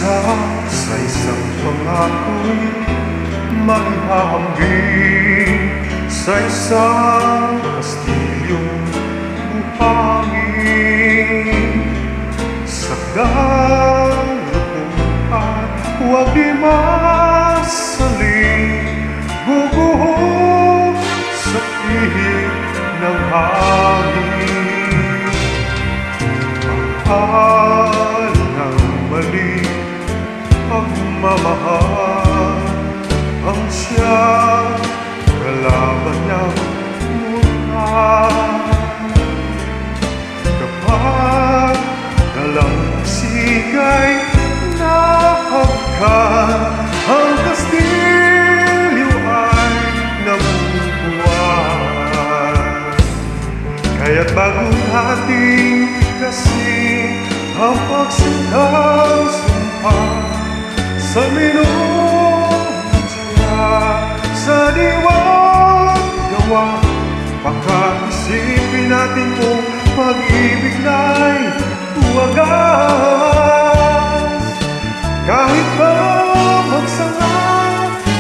isa sa isang pangako'y maihahambing sa isang kastilyong buhangin. Sa dalupuan, huwag di masaling guguho sa pihit ng hangin. Mahal ng mali, pagmamahal ang siyang kalaban niyang mula. Kapag dalamsigay nahagkan, ang kastilyo ay nabubuhay. Kaya't bago natin kasi ang pagsindang sumpa sa minunsya, sa diwang-gawa, pagkaisipin natin kung pag-ibig na'y wagas. Kahit pa magsama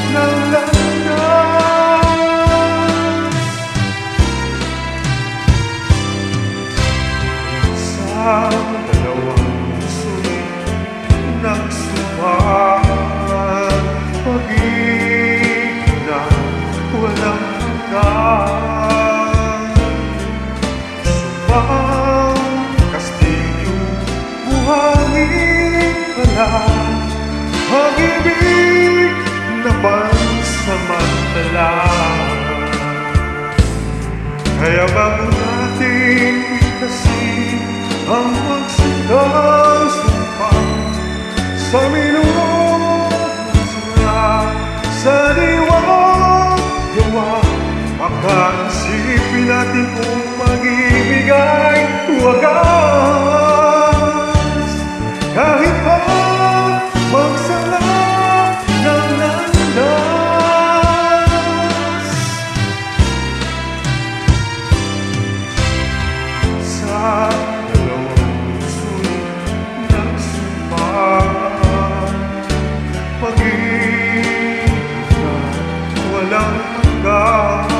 ng landas, sa dalawang puso'y nagsubukan, pag-ibig na walang hanggan. Subang kastilyo, buhangin pala, pag-ibig na pansamantala. Kaya bago natin itasin ang pagsindang sumpa sa minunsya, sa diwang-gawa, pagkaisipin natin kung pag-ibig ay wagas. Kahit pa magsala ng landas, sa dalawang puso'y nagsumpa, pag-ibig na walang hanggan.